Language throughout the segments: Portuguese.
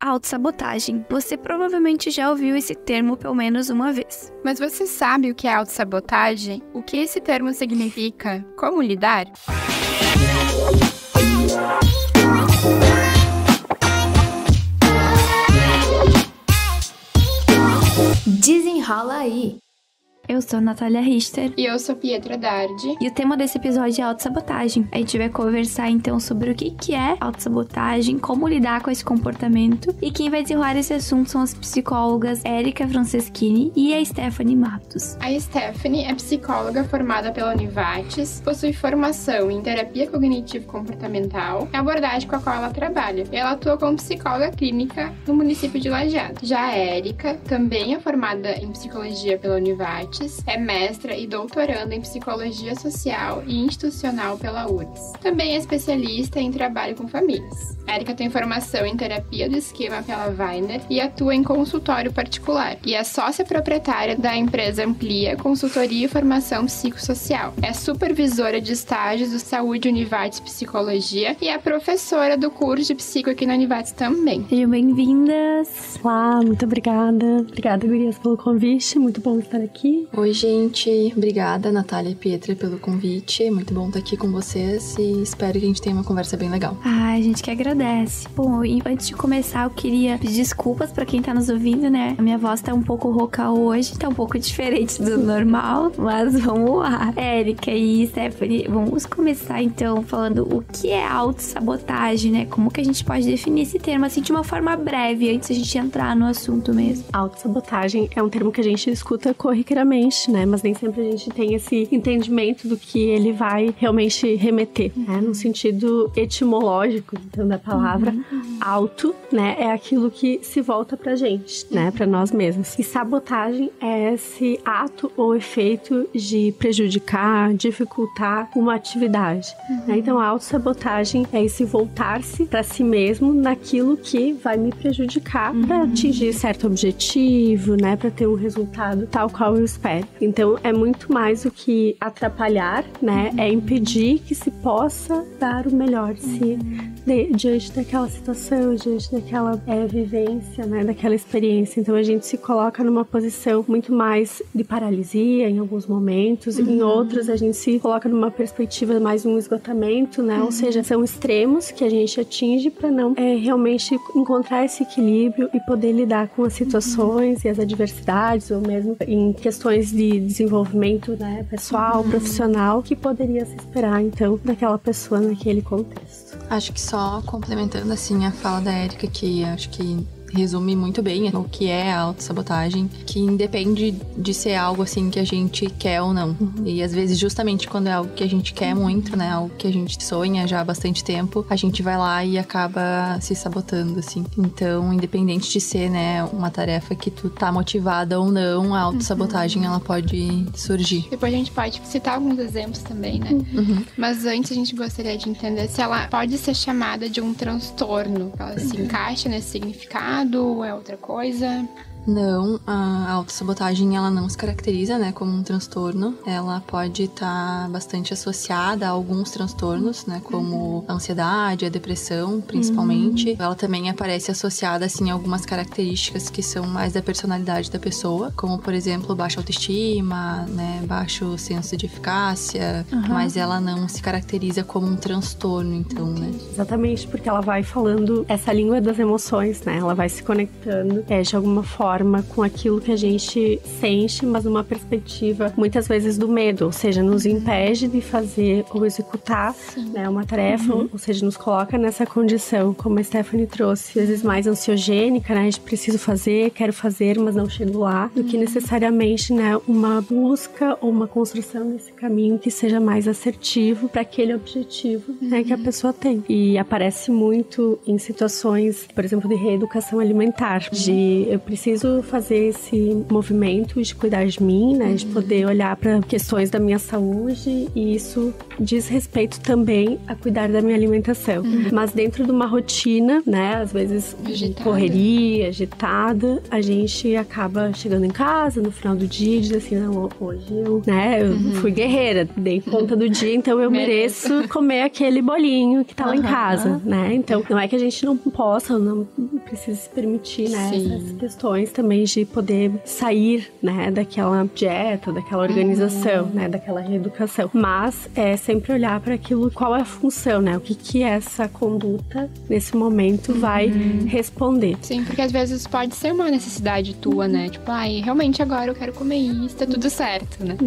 Autossabotagem. Você provavelmente já ouviu esse termo pelo menos uma vez. Mas você sabe o que é autossabotagem? O que esse termo significa? Como lidar? Desenrola aí! Eu sou Natália Richter. E eu sou Pietra Dardi. E o tema desse episódio é autossabotagem. A gente vai conversar então sobre o que é autossabotagem, como lidar com esse comportamento. E quem vai desenrolar esse assunto são as psicólogas Érica Franceschini e a Stephanie Matos. A Stephanie é psicóloga formada pela Univates, possui formação em terapia cognitivo-comportamental, é a abordagem com a qual ela trabalha. E ela atua como psicóloga clínica no município de Lajeado. Já a Érica também é formada em psicologia pela Univates, é mestra e doutoranda em Psicologia Social e Institucional pela URGS. Também é especialista em trabalho com famílias. A Érica tem formação em terapia do esquema pela Weiner e atua em consultório particular. E é sócia proprietária da empresa Amplia Consultoria e Formação Psicossocial. É supervisora de estágios do Saúde Univates Psicologia e é professora do curso de Psico aqui na Univates também. Sejam bem-vindas! Olá, muito obrigada. Obrigada, gurias, pelo convite. Muito bom estar aqui. Oi, gente. Obrigada, Natália e Pietra, pelo convite. É muito bom estar aqui com vocês e espero que a gente tenha uma conversa bem legal. A gente que agradece. Bom, e antes de começar, eu queria pedir desculpas pra quem tá nos ouvindo, né? A minha voz tá um pouco rouca hoje, tá um pouco diferente do normal, mas vamos lá. Érica e Stephanie, vamos começar então falando o que é autossabotagem, né? Como que a gente pode definir esse termo assim de uma forma breve, antes da gente entrar no assunto mesmo. Autossabotagem é um termo que a gente escuta corriqueiramente, né? Mas nem sempre a gente tem esse entendimento do que ele vai realmente remeter, né? No sentido etimológico, então, da palavra, auto, né? É aquilo que se volta pra gente, né? Pra nós mesmos. E sabotagem é esse ato ou efeito de prejudicar, dificultar uma atividade, né? Então, a autossabotagem é esse voltar-se pra si mesmo naquilo que vai me prejudicar pra atingir certo objetivo, né? Pra ter um resultado tal qual eu espero. Então, é muito mais do que atrapalhar, né? É impedir que se possa dar o melhor de si diante daquela situação, diante daquela vivência, né? Daquela experiência. Então, a gente se coloca numa posição muito mais de paralisia em alguns momentos, em outros a gente se coloca numa perspectiva mais de um esgotamento, né? Ou seja, são extremos que a gente atinge para não realmente encontrar esse equilíbrio e poder lidar com as situações e as adversidades, ou mesmo em questões de desenvolvimento, né, pessoal, profissional, que poderia se esperar, então, daquela pessoa naquele contexto. Acho que só complementando, assim, a fala da Érica, que acho que resume muito bem o que é a autossabotagem, que independe de ser algo assim que a gente quer ou não. E às vezes, justamente quando é algo que a gente quer muito, né, algo que a gente sonha já há bastante tempo, a gente vai lá e acaba se sabotando, assim. Então, independente de ser, né, uma tarefa que tu tá motivada ou não, a autossabotagem, ela pode surgir. Depois a gente pode citar alguns exemplos também, né? Mas antes a gente gostaria de entender se ela pode ser chamada de um transtorno, ela se encaixa nesse significado, ou é outra coisa? Não, a autossabotagem ela não se caracteriza, né, como um transtorno. Ela pode estar bastante associada a alguns transtornos, né, como a ansiedade, a depressão, principalmente. Ela também aparece associada, assim, a algumas características que são mais da personalidade da pessoa, como, por exemplo, baixa autoestima, né, baixo senso de eficácia, mas ela não se caracteriza como um transtorno, então, né. Exatamente, porque ela vai falando essa língua das emoções, né, ela vai se conectando de alguma forma com aquilo que a gente sente, mas numa perspectiva muitas vezes do medo, ou seja, nos impede de fazer ou executar, né, uma tarefa, ou seja, nos coloca nessa condição, como a Stephanie trouxe, às vezes mais ansiogênica, né, a gente precisa fazer, quero fazer, mas não chego lá, do que necessariamente, né, uma busca ou uma construção desse caminho que seja mais assertivo para aquele objetivo, né, que a pessoa tem. E aparece muito em situações, por exemplo, de reeducação alimentar, de eu preciso preciso fazer esse movimento de cuidar de mim, né? De poder olhar para questões da minha saúde, e isso diz respeito também a cuidar da minha alimentação. Mas dentro de uma rotina, né? Às vezes correria, agitada, a gente acaba chegando em casa no final do dia e diz assim, não, hoje eu fui guerreira, dei conta do dia, então eu mereço comer aquele bolinho que tá lá em casa, né? Então, não é que a gente não possa, não precisa se permitir, né? Essas questões também de poder sair, né? Daquela dieta, daquela organização, né? Daquela reeducação. Mas é sempre olhar para aquilo, qual é a função, né? O que essa conduta, nesse momento, vai responder. Sim, porque às vezes pode ser uma necessidade tua, né? Tipo, realmente agora eu quero comer isso, tá tudo certo, né?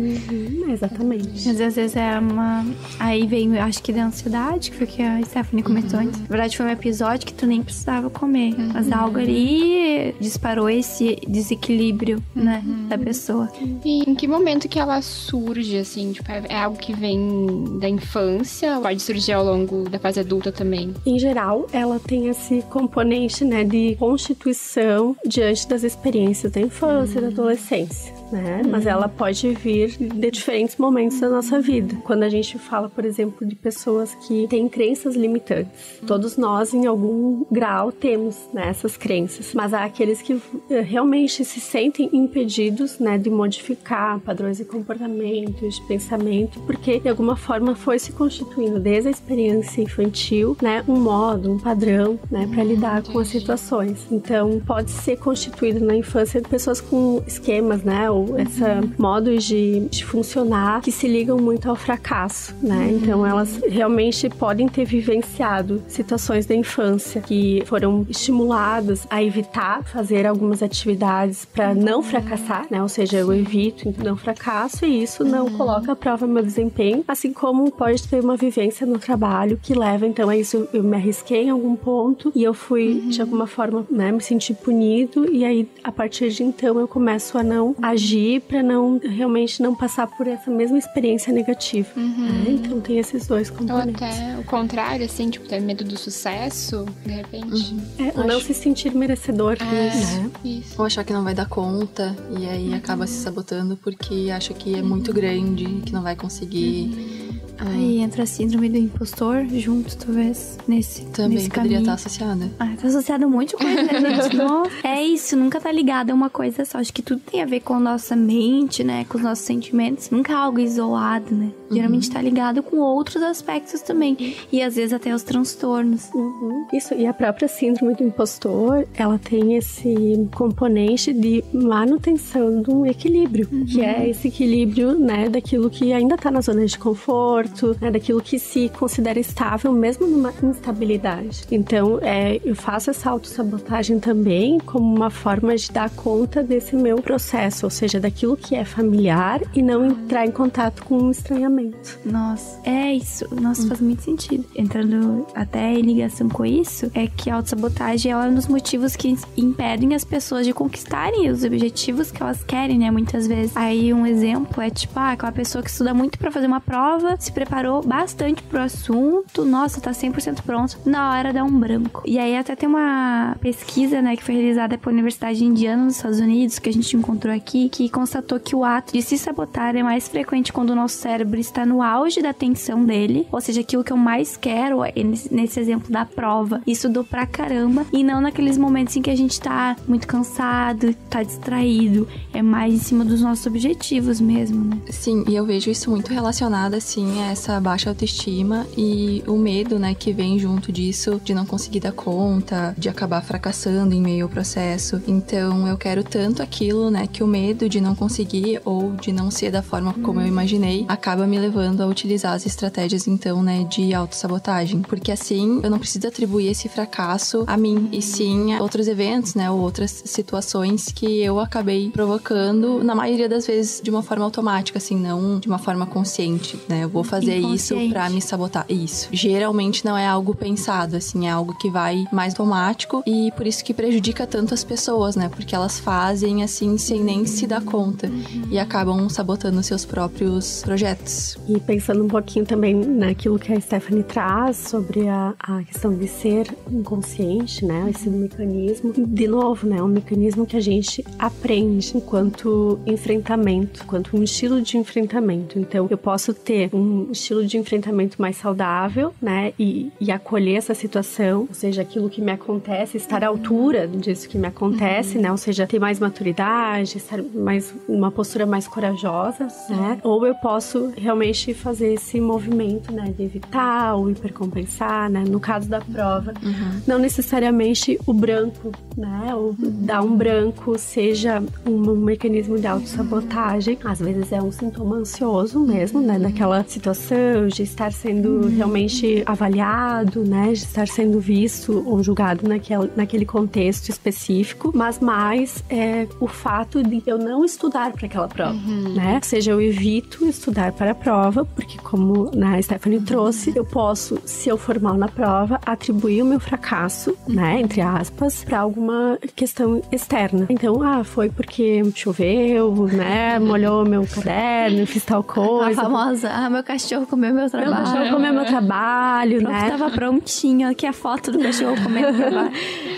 Exatamente. Mas às vezes é uma... Aí vem, acho que da ansiedade, que foi o que a Stephanie comentou antes. Na verdade, foi um episódio que tu nem precisava comer. Mas algo ali disparou esse desequilíbrio, né? Da pessoa. E em que momento que ela surge, assim? Tipo, é algo que vem da infância? Pode surgir ao longo da fase adulta também? Em geral, ela tem esse componente, né? De constituição diante das experiências da infância e da adolescência, né? Mas ela pode vir de diferentes momentos da nossa vida. Quando a gente fala, por exemplo, de pessoas que têm crenças limitantes, todos nós, em algum grau, temos, né, essas crenças. Mas há aqueles que realmente se sentem impedidos, né, de modificar padrões de comportamento, de pensamento, porque de alguma forma foi se constituindo desde a experiência infantil, né, um modo, um padrão, né, para lidar com as situações. Então, pode ser constituído na infância de pessoas com esquemas, né, ou essa modos de funcionar que se ligam muito ao fracasso, né? Então, elas realmente podem ter vivenciado situações da infância que foram estimuladas a evitar fazer algumas atividades para não fracassar, né? Ou seja, eu evito, então não fracasso, e isso não coloca à prova meu desempenho, assim como pode ter uma vivência no trabalho que leva, então, a isso. Eu me arrisquei em algum ponto e eu fui, de alguma forma, né, me sentir punido, e aí, a partir de então, eu começo a não agir para realmente não passar por essa mesma experiência negativa. Né? Então, tem esses dois componentes. Ou até o contrário, assim, tipo, ter medo do sucesso, de repente. Não se sentir merecedor, né? Isso. Ou achar que não vai dar conta, e aí acaba se sabotando porque acha que é muito grande, que não vai conseguir. Aí entra a síndrome do impostor junto, talvez, nesse Também poderia estar associada. Tá associada a um monte de coisa, né, gente? Nossa, é isso, nunca tá ligado a uma coisa só. Acho que tudo tem a ver com a nossa mente, né? Com os nossos sentimentos. Nunca é algo isolado, né? Geralmente tá ligado com outros aspectos também. E às vezes até os transtornos. Isso, e a própria síndrome do impostor, ela tem esse componente de manutenção do equilíbrio, que é esse equilíbrio, né, daquilo que ainda tá na zona de conforto, né, daquilo que se considera estável, mesmo numa instabilidade. Então, eu faço essa autossabotagem também como uma forma de dar conta desse meu processo, ou seja, daquilo que é familiar e não entrar em contato com um estranhamento. Nossa, é isso. Nossa, faz muito sentido. Entrando até em ligação com isso, é que a autossabotagem é um dos motivos que impedem as pessoas de conquistarem os objetivos que elas querem, né? Muitas vezes. Aí um exemplo é tipo, aquela pessoa que estuda muito pra fazer uma prova, se preparou bastante pro assunto, nossa, tá 100% pronto, na hora dá um branco. E aí até tem uma pesquisa, né, que foi realizada pela Universidade Indiana nos Estados Unidos, que a gente encontrou aqui, que constatou que o ato de se sabotar é mais frequente quando o nosso cérebro está no auge da tensão dele, ou seja, aquilo que eu mais quero, nesse exemplo da prova, estudou pra caramba, e não naqueles momentos em que a gente tá muito cansado, tá distraído, é mais em cima dos nossos objetivos mesmo, né? Sim, e eu vejo isso muito relacionado, assim, a essa baixa autoestima e o medo, né, que vem junto disso, de não conseguir dar conta, de acabar fracassando em meio ao processo. Então, eu quero tanto aquilo, né, que o medo de não conseguir ou de não ser da forma como eu imaginei, acaba me levando a utilizar as estratégias, então, né, de autossabotagem. Porque assim, eu não preciso atribuir esse fracasso a mim, e sim a outros eventos, né, ou outras situações que eu acabei provocando, na maioria das vezes, de uma forma automática, assim, não de uma forma consciente, né. Eu vou fazer isso pra me sabotar. Isso. Geralmente não é algo pensado, assim, é algo que vai mais automático e por isso que prejudica tanto as pessoas, né? Porque elas fazem assim sem nem se dar conta e acabam sabotando seus próprios projetos. E pensando um pouquinho também naquilo que a Stephanie traz sobre a questão de ser inconsciente, né? Esse mecanismo, de novo, né? Um mecanismo que a gente aprende enquanto enfrentamento, enquanto um estilo de enfrentamento. Então, eu posso ter um estilo de enfrentamento mais saudável, né? E acolher essa situação, ou seja, aquilo que me acontece, estar à altura disso que me acontece, né? Ou seja, ter mais maturidade, estar mais uma postura mais corajosa, né? Ou eu posso realmente fazer esse movimento, né? De evitar ou hipercompensar, né? No caso da prova, não necessariamente o branco, né? Ou dar um branco seja um mecanismo de autossabotagem. Às vezes é um sintoma ansioso mesmo, né? Daquela situação de estar sendo realmente avaliado, né? De estar sendo visto ou julgado naquele contexto específico, mas mais é o fato de eu não estudar para aquela prova, né? Ou seja, eu evito estudar para a prova, porque como a Stephanie trouxe, eu posso, se eu for mal na prova, atribuir o meu fracasso, né? Entre aspas, para alguma questão externa. Então, foi porque choveu, né? Molhou meu caderno, fiz tal coisa. A famosa, meu cachorro comeu meu trabalho. Meu cachorro comeu meu trabalho, né? Tava prontinho, aqui a foto do cachorro comendo o trabalho.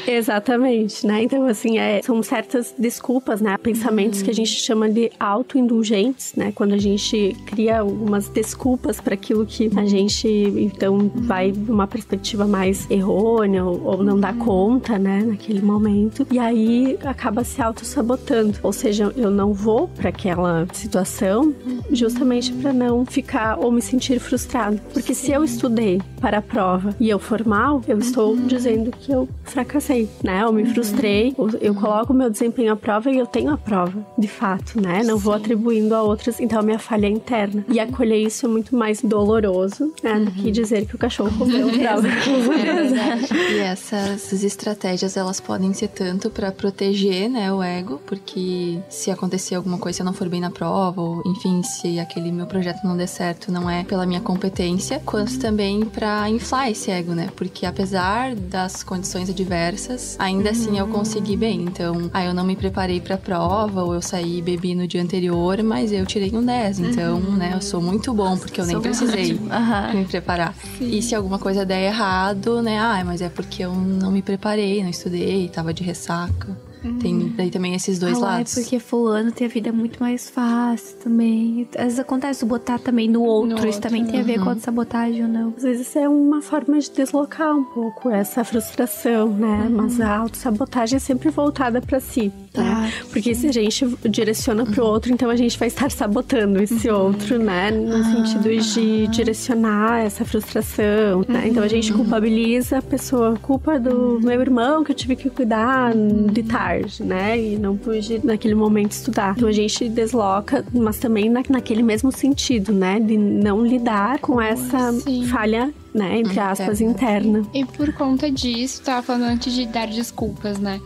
Exatamente, né? Então, assim, são certas desculpas, né? Pensamentos que a gente chama de autoindulgentes, né? Quando a gente cria algumas desculpas para aquilo que a gente, então, vai numa perspectiva mais errônea ou não dá conta, né? Naquele momento. E aí, acaba se auto-sabotando. Ou seja, eu não vou para aquela situação justamente para não ficar ou me sentir frustrado. Porque se eu estudei para a prova e eu for mal, eu estou dizendo que eu fracassei, né? Eu me frustrei, eu coloco o meu desempenho à prova e eu tenho a prova, de fato, né? Não vou atribuindo a outras, então a minha falha é interna. E acolher isso é muito mais doloroso, né? Do que dizer que o cachorro comeu o prova. E essas estratégias, elas podem ser tanto para proteger, né, o ego, porque se acontecer alguma coisa, se eu não for bem na prova, ou enfim, se aquele meu projeto não der certo, não é pela minha competência, quanto também para inflar esse ego, né? Porque apesar das condições adversas, ainda assim eu consegui bem. Então, eu não me preparei pra prova, ou eu saí e bebi no dia anterior, mas eu tirei um 10. Então, né, eu sou muito bom, porque eu nem precisei me preparar. E se alguma coisa der errado, né, mas é porque eu não me preparei, não estudei, tava de ressaca. Tem daí também esses dois lados. É porque fulano tem a vida muito mais fácil também. Às vezes acontece botar também no outro. Isso também tem a ver com a sabotagem ou não. Às vezes é uma forma de deslocar um pouco essa frustração, né? Mas a autossabotagem é sempre voltada pra si, né? Porque se a gente direciona pro outro, então a gente vai estar sabotando esse outro, né? No sentido de direcionar essa frustração, né? Então a gente culpabiliza a pessoa. Culpa do meu irmão que eu tive que cuidar de tarde, né? E não pude naquele momento estudar. Então a gente desloca, mas também naquele mesmo sentido, né? De não lidar com essa falha, né? Entre aspas, interna. E por conta disso, tava falando antes de dar desculpas, né?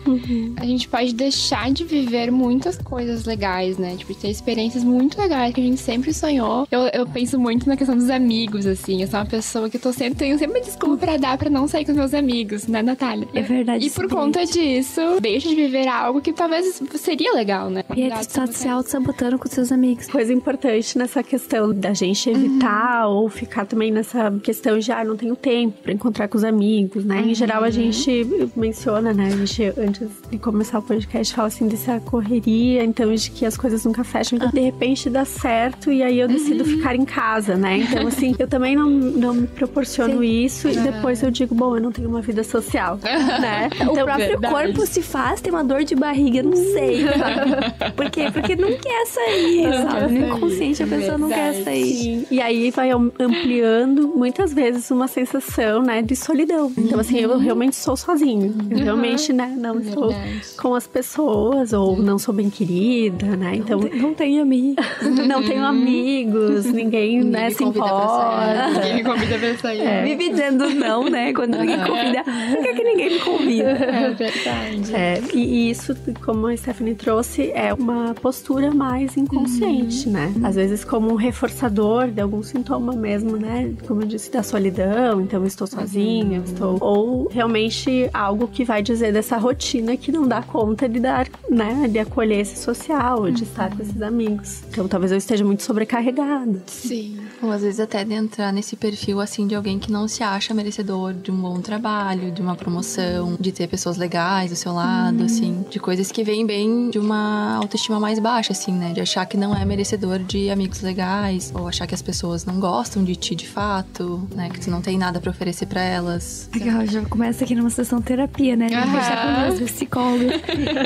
A gente pode deixar de viver muitas coisas legais, né? Tipo, ter experiências muito legais que a gente sempre sonhou. Eu penso muito na questão dos amigos, assim. Eu sou uma pessoa que tenho sempre uma desculpa pra dar pra não sair com os meus amigos, né, Natália? É verdade. E por conta disso, deixa de viver algo que talvez seria legal, né? E tu tá se auto-sabotando com seus amigos. Coisa importante nessa questão da gente evitar ou ficar também nessa questão de não tenho tempo pra encontrar com os amigos, né? Em geral, a gente menciona, né? A gente, antes de começar o podcast, fala assim dessa correria, então, de que as coisas nunca fecham. Então, de repente, dá certo e aí eu decido ficar em casa, né? Então, assim, eu também não me proporciono isso e depois eu digo, bom, eu não tenho uma vida social, né? Então, o próprio corpo se faz, tem uma dor de barriga, não sei, sabe? Por quê? Porque não quer sair, sabe? No inconsciente, a pessoa não quer sair. Sim. E aí vai ampliando, muitas vezes, traz uma sensação, né, de solidão. Então, assim, eu realmente sou sozinho. Eu realmente, né, não estou com as pessoas, ou não sou bem querida, né? Então, Não tenho amigos. não tenho amigos, ninguém, né, se importa. Ninguém me convida pra sair. Vive dizendo não, né? Quando ninguém convida. Por que ninguém me convida? É verdade. E isso, como a Stephanie trouxe, é uma postura mais inconsciente, né? Às vezes como um reforçador de algum sintoma mesmo, né? Como eu disse, da solidão, então eu estou sozinha, ou realmente algo que vai dizer dessa rotina que não dá conta de dar, né? De acolher esse social, de estar com esses amigos. Então talvez eu esteja muito sobrecarregada. Sim. Ou às vezes até de entrar nesse perfil, assim, de alguém que não se acha merecedor de um bom trabalho, de uma promoção, de ter pessoas legais do seu lado, assim, de coisas que vêm bem de uma autoestima mais baixa, assim, né? De achar que não é merecedor de amigos legais, ou achar que as pessoas não gostam de ti de fato, né? Que tu não tem nada pra oferecer pra elas. Legal, já começa aqui numa sessão terapia, né? Deixar com duas psicólogas.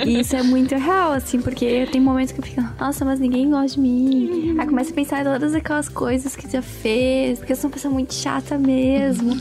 E isso é muito real, assim, porque tem momentos que eu fico, nossa, mas ninguém gosta de mim. Aí começa a pensar em todas aquelas coisas que já fez, porque eu sou uma pessoa muito chata mesmo.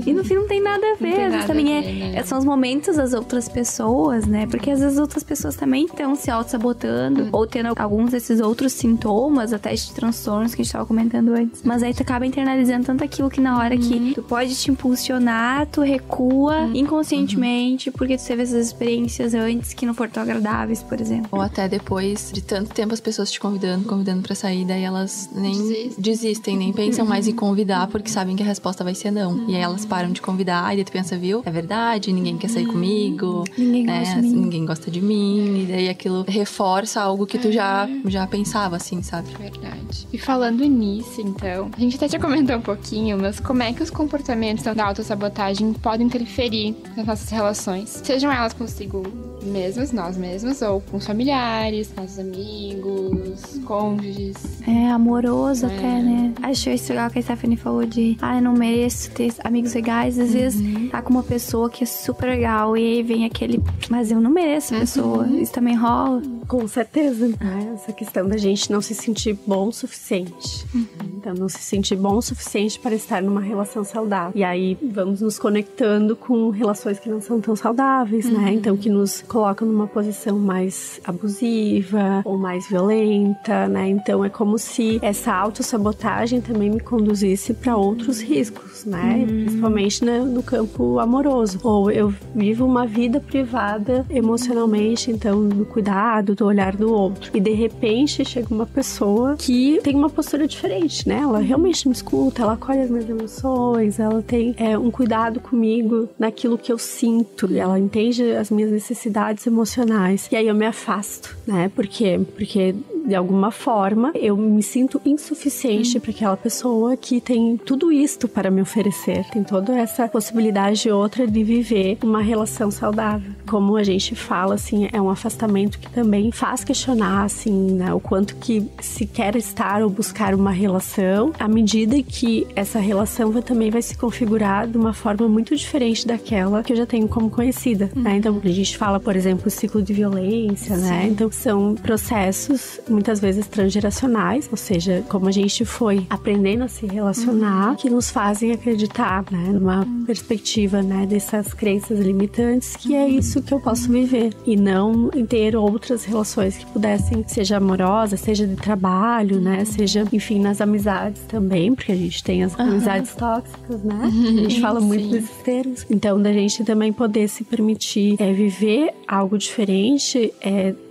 E no fim não tem nada a ver. Às vezes também são os momentos das outras pessoas, né? Porque às vezes outras pessoas também estão se auto-sabotando ou tendo alguns desses outros sintomas, até de transtornos que a gente tava comentando antes. Mas aí tu acaba internalizando tanto aquilo que na hora que tu pode te impulsionar, tu recua inconscientemente porque tu teve essas experiências antes que não foram tão agradáveis, por exemplo. Ou até depois de tanto tempo as pessoas te convidando pra sair, daí elas nem desistem, nem pensam mais em convidar porque sabem que a resposta vai ser não. E aí elas param de convidar e daí tu pensa, viu? É verdade, ninguém quer sair comigo, ninguém gosta de mim. E daí aquilo reforça algo que tu já pensava, assim, sabe? Verdade. E falando nisso, então, a gente até já comentou um pouquinho, mas como é que os comportamentos da autossabotagem podem interferir nas nossas relações? Sejam elas consigo mesmos, nós mesmos, ou com os familiares, nossos amigos, cônjuges. É, amoroso até, né? Achei isso legal que a Stephanie falou de eu não mereço ter amigos legais. Às vezes tá com uma pessoa que é super legal e aí vem aquele, mas eu não mereço a pessoa. Isso também rola. Com certeza, né? Essa questão da gente não se sentir bom o suficiente. Então, não se sentir bom o suficiente para estar numa relação saudável. E aí, vamos nos conectando com relações que não são tão saudáveis, né? Então, que nos colocam numa posição mais abusiva ou mais violenta, né? Então, é como se essa autossabotagem também me conduzisse para outros riscos, né? Principalmente no campo amoroso. Ou eu vivo uma vida privada emocionalmente, então, do cuidado, do olhar do outro. E de repente chega uma pessoa que tem uma postura diferente, né? Ela realmente me escuta, ela acolhe as minhas emoções, ela tem um cuidado comigo naquilo que eu sinto, ela entende as minhas necessidades emocionais. E aí eu me afasto, né? Por quê? Porque de alguma forma eu me sinto insuficiente para aquela pessoa que tem tudo isto para me oferecer. Tem toda essa possibilidade outra de viver uma relação saudável. Como a gente fala, assim, é um afastamento que também faz questionar, assim, né, o quanto que se quer estar ou buscar uma relação, à medida que essa relação também vai se configurar de uma forma muito diferente daquela que eu já tenho como conhecida, né? Então, a gente fala, por exemplo, o ciclo de violência, né? Então, são processos muitas vezes transgeracionais, ou seja, como a gente foi aprendendo a se relacionar, que nos fazem acreditar, né, numa perspectiva, né, dessas crenças limitantes, que é isso que eu posso viver, e não ter outras relações que pudessem, seja amorosa, seja de trabalho, né, seja, enfim, nas amizades também, porque a gente tem as amizades tóxicas, né, a gente fala muito desses termos, então da gente também poder se permitir viver algo diferente,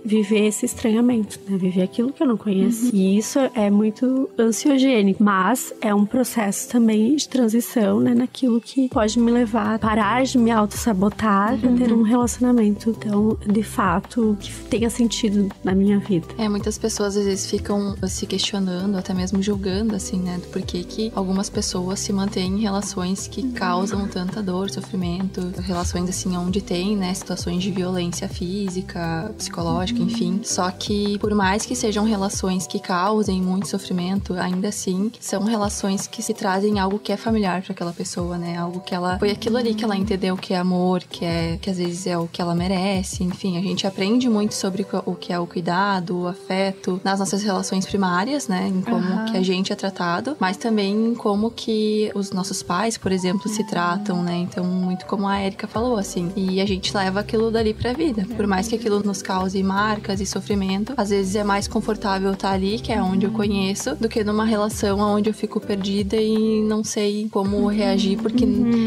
viver esse estranhamento, né, viver aquilo que eu não conheço, e isso é muito ansiogênico, mas é um processo também de transição, né, naquilo que pode me levar a parar de me auto-sabotar e ter um relacionamento, então, de fato, que tenha sentido na minha vida. Muitas pessoas às vezes ficam se questionando, até mesmo julgando, assim, né, do porquê que algumas pessoas se mantêm em relações que causam tanta dor, sofrimento, relações, assim, onde tem, né, situações de violência física, psicológica, enfim, só que por mais que sejam relações que causem muito sofrimento, ainda assim, são relações que se trazem algo que é familiar para aquela pessoa, né? Algo que ela... Foi aquilo ali que ela entendeu que é amor, que às vezes é o que ela merece. Enfim, a gente aprende muito sobre o que é o cuidado, o afeto, nas nossas relações primárias, né? Em como que a gente é tratado, mas também em como que os nossos pais, por exemplo, se tratam, né? Então, muito como a Erika falou, assim. E a gente leva aquilo dali pra vida. Por mais que aquilo nos cause marcas e sofrimento, às vezes é mais confortável estar ali, que é onde eu conheço, do que numa relação onde eu fico perdida e não sei como reagir, porque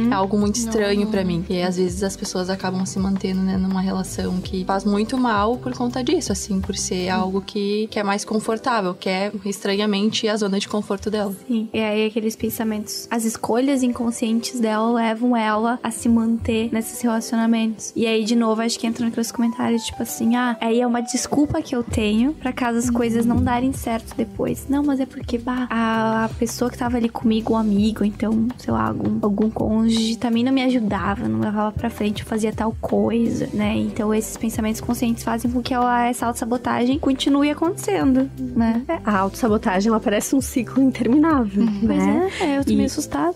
é algo muito estranho pra mim. E às vezes as pessoas acabam se mantendo, né, numa relação que faz muito mal por conta disso, assim, por ser algo que é mais confortável, que é estranhamente a zona de conforto dela. Sim. E aí aqueles pensamentos, as escolhas inconscientes dela levam ela a se manter nesses relacionamentos. E aí, de novo, acho que entra naqueles comentários, tipo assim, aí é uma desculpa que eu tenho pra caso as coisas não darem certo depois. Não, mas é porque, a pessoa que tava ali comigo, um amigo, então, sei lá, algum cônjuge, também não me ajudava, não me levava pra frente, eu fazia tal coisa, né? Então, esses pensamentos conscientes fazem com que essa autossabotagem continue acontecendo, né? A autossabotagem, ela parece um ciclo interminável, né? Pois eu tô meio assustada.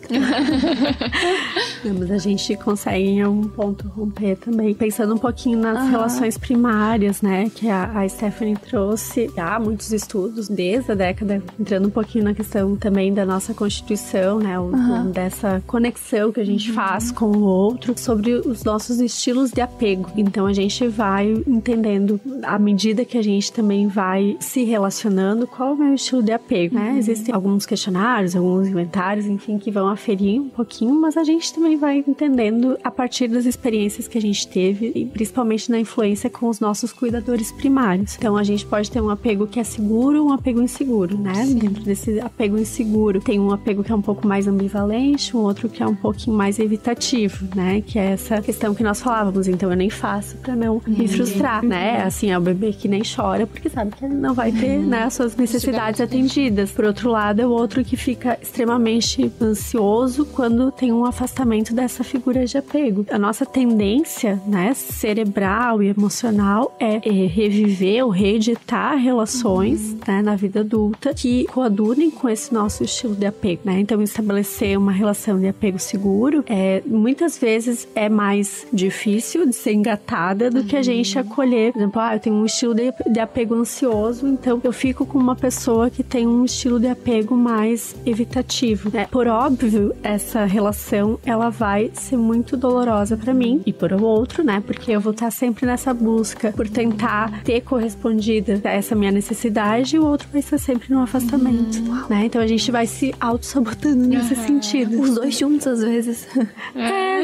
Não, mas a gente consegue em algum ponto romper também. Pensando um pouquinho nas relações primárias, né? Que a Stephanie trouxe. Há muitos estudos desde a década, entrando um pouquinho na questão também da nossa Constituição, né? Dessa conexão que a gente faz com o outro, sobre os nossos estilos de apego. Então a gente vai entendendo, à medida que a gente também vai se relacionando, qual é o meu estilo de apego, né? Existem alguns questionários, alguns inventários, enfim, que vão aferir um pouquinho, mas a gente também vai entendendo a partir das experiências que a gente teve, e principalmente na influência com os nossos cuidadores primários. Então a gente pode ter um apego que é seguro, um apego inseguro, né? Sim. Dentro desse apego inseguro tem um apego que é um pouco mais ambivalente, um outro que é um pouquinho mais evitativo, né? Que é essa questão que nós falávamos, então eu nem faço pra não me frustrar, né? Assim, é o bebê que nem chora porque sabe que ele não vai ter, né, as suas necessidades atendidas. Por outro lado, é o outro que fica extremamente ansioso quando tem um afastamento dessa figura de apego. A nossa tendência, né, cerebral e emocional é reviver ou reeditar relações, né, na vida adulta que coadunem com esse nosso estilo de apego, né? Então, estabelecer uma relação de apego seguro muitas vezes é mais difícil de ser engatada do que a gente acolher. Por exemplo, eu tenho um estilo de apego ansioso, então eu fico com uma pessoa que tem um estilo de apego mais evitativo, né? Por óbvio, essa relação, ela vai ser muito dolorosa pra mim e por outro, né? Porque eu vou estar sempre nessa busca por tentar ter correspondida a essa minha necessidade, e o outro vai estar sempre no afastamento, né? Então a gente vai se auto-sabotando nesse sentido. Os dois juntos, às vezes.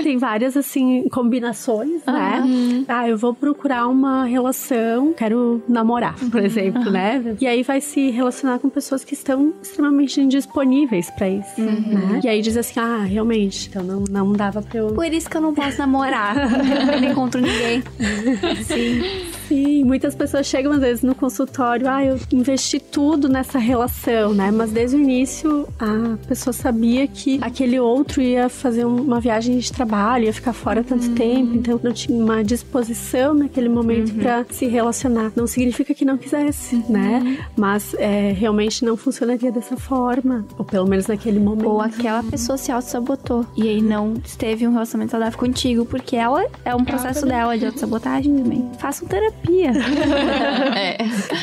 Tem várias, assim, combinações, né? Eu vou procurar uma relação, quero namorar, por exemplo, né? E aí vai se relacionar com pessoas que estão extremamente indisponíveis pra isso, né? E aí diz assim, realmente, então não dava pra eu... Por isso que eu não posso namorar. Eu não encontro ninguém. Sim, muitas pessoas chegam às vezes no consultório, eu investi tudo nessa relação, né? Mas desde o início a pessoa sabia que aquele outro ia fazer uma viagem de trabalho, ia ficar fora tanto tempo, então não tinha uma disposição naquele momento pra se relacionar. Não significa que não quisesse, né? Mas realmente não funcionaria dessa forma, ou pelo menos naquele momento. Ou aquela pessoa se auto-sabotou e aí não teve um relacionamento saudável contigo, porque ela é um processo dela de auto-sabotagem também. Façam terapia.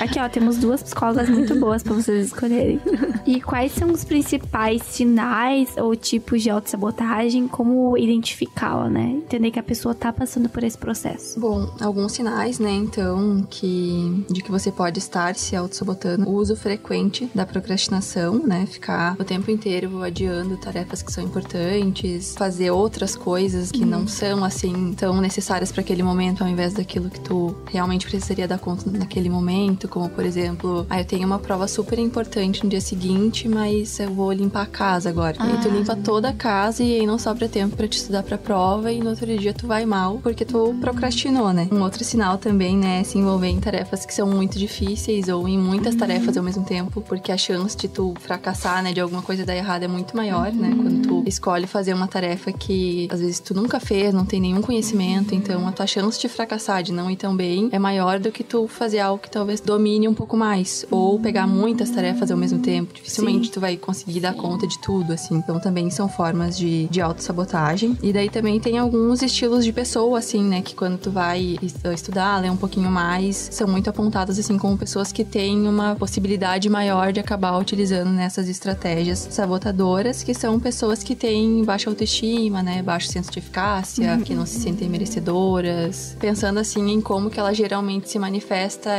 Aqui, temos 2 psicólogas muito boas pra vocês escolherem. E quais são os principais sinais ou tipos de autossabotagem? Como identificá-la, né? Entender que a pessoa tá passando por esse processo. Bom, alguns sinais, né, então, de que você pode estar se autossabotando. O uso frequente da procrastinação, né? Ficar o tempo inteiro adiando tarefas que são importantes, fazer outras coisas que não são, assim, tão necessárias para aquele momento, ao invés daquilo que tu realmente precisaria dar conta naquele momento, como, por exemplo, eu tenho uma prova super importante no dia seguinte, mas eu vou limpar a casa agora. Aí tu limpa toda a casa e aí não sobra tempo pra te estudar pra prova e no outro dia tu vai mal porque tu procrastinou, né? Um outro sinal também, né, é se envolver em tarefas que são muito difíceis ou em muitas tarefas ao mesmo tempo, porque a chance de tu fracassar, né, de alguma coisa dar errado é muito maior, né? Quando tu escolhe fazer uma tarefa que às vezes tu nunca fez, não tem nenhum conhecimento, então a tua chance de fracassar, de não ir tão bem, é maior do que tu fazer algo que talvez domine um pouco mais. Ou pegar muitas tarefas ao mesmo tempo. Dificilmente tu vai conseguir dar conta de tudo, assim. Então também são formas de autossabotagem. E daí também tem alguns estilos de pessoa, assim, né? Que quando tu vai estudar, ler um pouquinho mais, são muito apontadas, assim, como pessoas que têm uma possibilidade maior de acabar utilizando nessas estratégias sabotadoras, que são pessoas que têm baixa autoestima, né? Baixo senso de eficácia, que não se sentem merecedoras. Pensando, assim, em como que ela geralmente se manifesta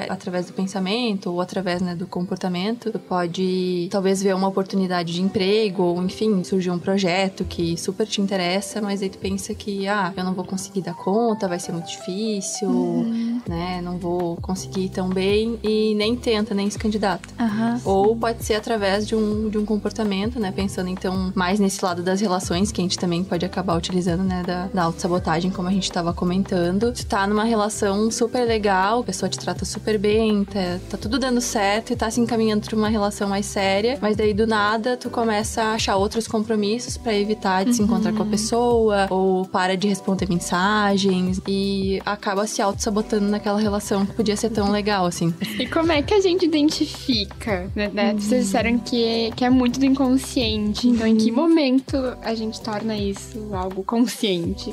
através do pensamento ou através, né, do comportamento. Tu pode, talvez, ver uma oportunidade de emprego ou, enfim, surgiu um projeto que super te interessa, mas aí tu pensa que, eu não vou conseguir dar conta, vai ser muito difícil, né? Não vou conseguir tão bem e nem tenta, nem se candidata. Ou pode ser através de um comportamento, né? Pensando, então, mais nesse lado das relações, que a gente também pode acabar utilizando, né? Da autossabotagem, como a gente tava comentando. Tu tá numa relação super legal, a pessoa te trata super bem, tá tudo dando certo e tá se encaminhando pra uma relação mais séria, mas daí do nada tu começa a achar outros compromissos pra evitar de se encontrar com a pessoa, ou para de responder mensagens e acaba se auto-sabotando naquela relação que podia ser tão legal, assim. E como é que a gente identifica, né? Vocês disseram que é muito do inconsciente, então em que momento a gente torna isso algo consciente?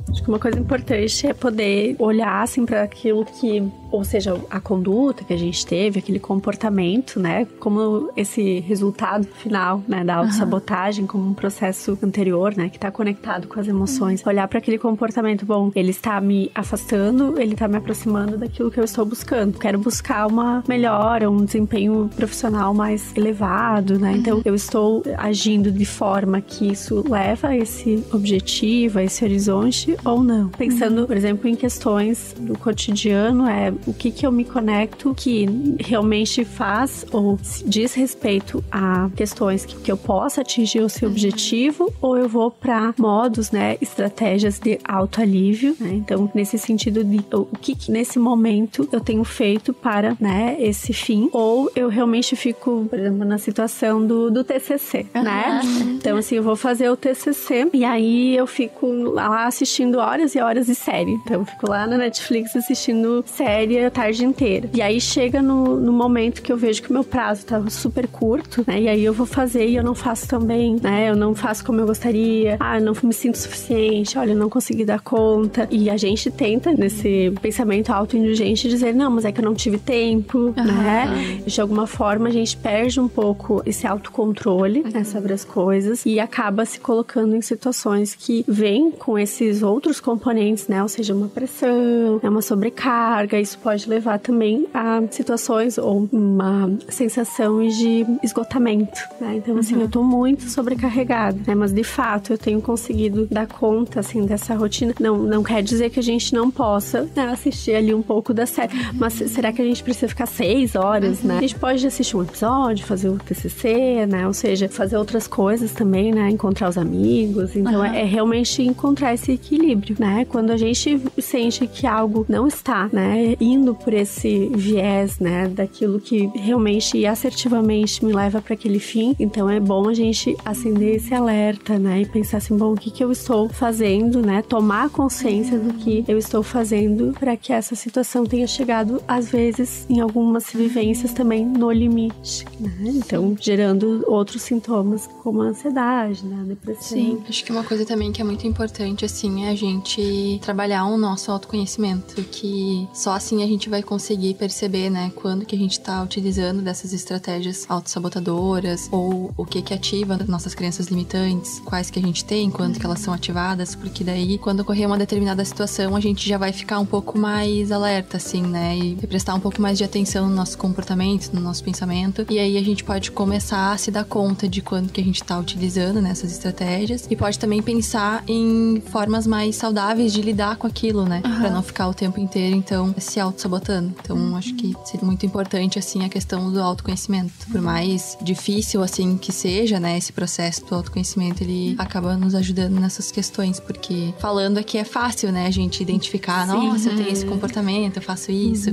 Acho que uma coisa importante é poder olhar, assim, para aquilo que, ou seja, a conduta que a gente teve, aquele comportamento, né? Como esse resultado final, né, da autossabotagem, como um processo anterior, né, que tá conectado com as emoções. Olhar para aquele comportamento, bom, ele está me afastando, ele tá me aproximando daquilo que eu estou buscando. Quero buscar uma melhora, um desempenho profissional mais elevado, né? Então, eu estou agindo de forma que isso leva a esse objetivo, a esse horizonte ou não. Pensando, por exemplo, em questões do cotidiano, o que eu me conecto que realmente faz ou diz respeito a questões que eu possa atingir o seu objetivo, ou eu vou para modos, né, estratégias de autoalívio, né? Então, nesse sentido de o que nesse momento eu tenho feito para, né, esse fim, ou eu realmente fico, por exemplo, na situação do TCC, né? Então, assim, eu vou fazer o TCC e aí eu fico lá assistindo horas e horas de série. Então, eu fico lá na Netflix assistindo série a tarde inteira. E aí chega no momento que eu vejo que o meu prazo tá super curto, né? E aí eu vou fazer e eu não faço tão bem, né? Eu não faço como eu gostaria. Eu não me sinto suficiente. Olha, eu não consegui dar conta. E a gente tenta, nesse pensamento autoindulgente, dizer, não, mas é que eu não tive tempo, né? De alguma forma, a gente perde um pouco esse autocontrole, né, sobre as coisas e acaba se colocando em situações que vêm com esses outros componentes, né? Ou seja, uma pressão, uma sobrecarga. Isso pode levar também a situações ou uma sensação de esgotamento, né? Então, assim, eu tô muito sobrecarregada, né? Mas, de fato, eu tenho conseguido dar conta, assim, dessa rotina. Não quer dizer que a gente não possa, né, assistir ali um pouco da série. Mas será que a gente precisa ficar 6 horas, né? A gente pode assistir um episódio, fazer o TCC, né? Ou seja, fazer outras coisas também, né? Encontrar os amigos. Então, é realmente encontrar esse equilíbrio, né? Quando a gente sente que algo não está, né, indo por esse viés, né, daquilo que realmente e assertivamente me leva para aquele fim, então é bom a gente acender esse alerta, né, e pensar assim, bom, o que eu estou fazendo, né, tomar consciência do que eu estou fazendo para que essa situação tenha chegado, às vezes, em algumas vivências também no limite, né, então gerando outros sintomas como a ansiedade, né, a depressão. Sim, acho que uma coisa também que é muito importante, assim, é a gente trabalhar o nosso autoconhecimento, que só assim a gente vai conseguir perceber, né, quando que a gente tá utilizando dessas estratégias autossabotadoras, ou o que ativa nossas crenças limitantes, quais que a gente tem, quando que elas são ativadas, porque daí, quando ocorrer uma determinada situação, a gente já vai ficar um pouco mais alerta, assim, né, e prestar um pouco mais de atenção no nosso comportamento, no nosso pensamento, e aí a gente pode começar a se dar conta de quando que a gente tá utilizando nessas estratégias, e pode também pensar em formas mais saudáveis de lidar com aquilo, né, pra não ficar o tempo inteiro, então, se auto-sabotando. Então, acho que seria muito importante, assim, a questão do autoconhecimento. Por mais difícil, assim, que seja, né, esse processo do autoconhecimento, ele acaba nos ajudando nessas questões, porque falando aqui é fácil, né, a gente identificar, nossa, eu tenho esse comportamento, eu faço isso.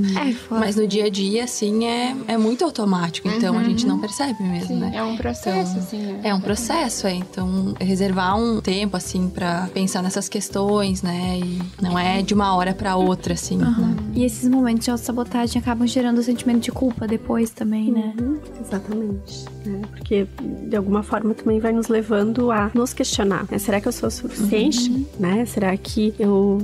Mas no dia a dia, assim, é muito automático, então a gente não percebe mesmo, né? É um processo, então, assim, né? É um processo, Então, reservar um tempo, assim, pra pensar nessas questões, né, e não é de uma hora pra outra, assim, né? E esses momentos de autossabotagem acabam gerando o sentimento de culpa depois também, né? Exatamente. Porque, de alguma forma, também vai nos levando a nos questionar. Né? Será que eu sou suficiente? Né? Será que eu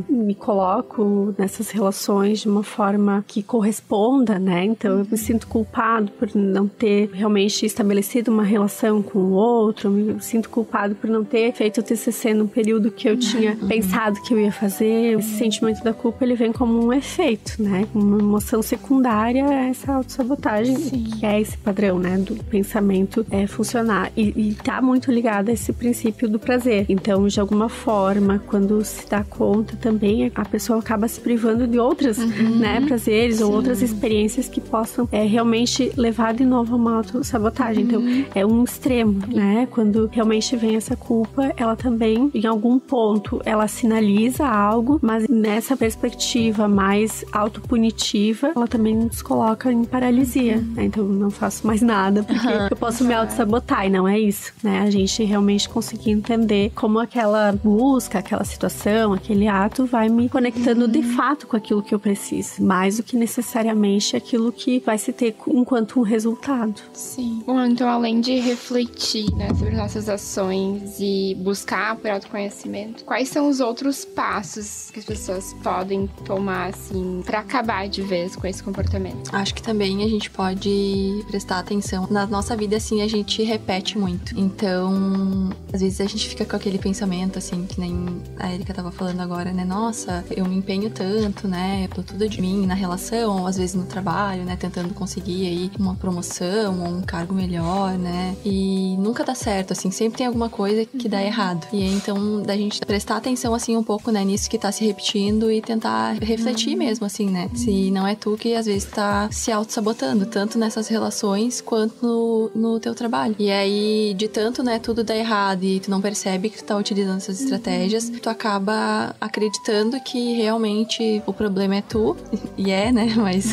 me coloco nessas relações de uma forma que corresponda, né? Então, eu me sinto culpado por não ter realmente estabelecido uma relação com o outro. Eu me sinto culpado por não ter feito o TCC no período que eu tinha pensado que eu ia fazer. Esse sentimento da culpa, ele vem como um efeito, né? Uma emoção secundária a essa autossabotagem, que é esse padrão, né? Do pensamento funcionar. E tá muito ligado a esse princípio do prazer. Então, de alguma forma, quando se dá conta também, a pessoa acaba se privando de outras, né? Prazeres ou outras experiências que possam realmente levar de novo a uma autossabotagem. Então, é um extremo, né? Quando realmente vem essa culpa, ela também, em algum ponto, ela sinaliza algo, mas nessa perspectiva mais autopunitiva, ela também nos coloca em paralisia, né? Então, eu não faço mais nada, porque eu posso me auto-sabotar, e não é isso, né? A gente realmente conseguir entender como aquela busca, aquela situação, aquele ato vai me conectando de fato com aquilo que eu preciso, mais do que necessariamente aquilo que vai se ter enquanto um resultado. Sim. Bom, então, além de refletir, né, sobre nossas ações e buscar por autoconhecimento, quais são os outros passos que as pessoas podem tomar, assim, pra acabar de vez com esse comportamento? Acho que também a gente pode prestar atenção. Na nossa vida, assim, a gente repete muito. Então, às vezes a gente fica com aquele pensamento, assim, que nem a Erika tava falando agora, né? Nossa, eu me empenho tanto, né? Eu dou tudo de mim na relação, ou às vezes no trabalho, né? Tentando conseguir aí uma promoção ou um cargo melhor, né? E nunca dá certo, assim. Sempre tem alguma coisa que dá errado. E aí, então, da gente prestar atenção, assim, um pouco, né? Nisso que tá se repetindo e tentar refletir mesmo, assim, né? Se não é tu que às vezes tá se auto-sabotando, tanto nessas relações quanto no teu trabalho. E aí, de tanto, né, tudo dá errado e tu não percebe que tu tá utilizando essas estratégias, tu acaba acreditando que realmente o problema é tu, e né, mas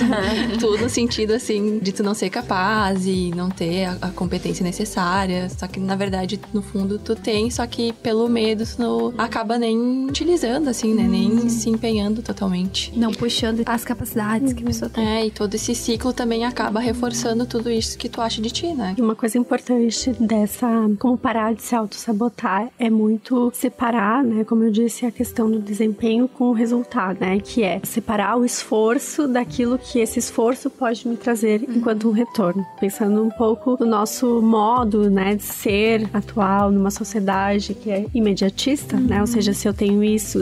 tu no sentido, assim, de tu não ser capaz e não ter a competência necessária, só que, na verdade, no fundo, tu tem, só que pelo medo tu não acaba nem utilizando, assim, né, nem se empenhando totalmente. Não puxando as capacidades que a pessoa tem. E todo esse ciclo também acaba reforçando tudo isso que tu acha de ti, né? E uma coisa importante dessa, como parar de se auto-sabotar, é muito separar, né, como eu disse, a questão do desempenho com o resultado, né, que é separar o esforço daquilo que esse esforço pode me trazer enquanto um retorno. Pensando um pouco no nosso modo, né, de ser atual numa sociedade que é imediatista, né, ou seja, se eu tenho isso,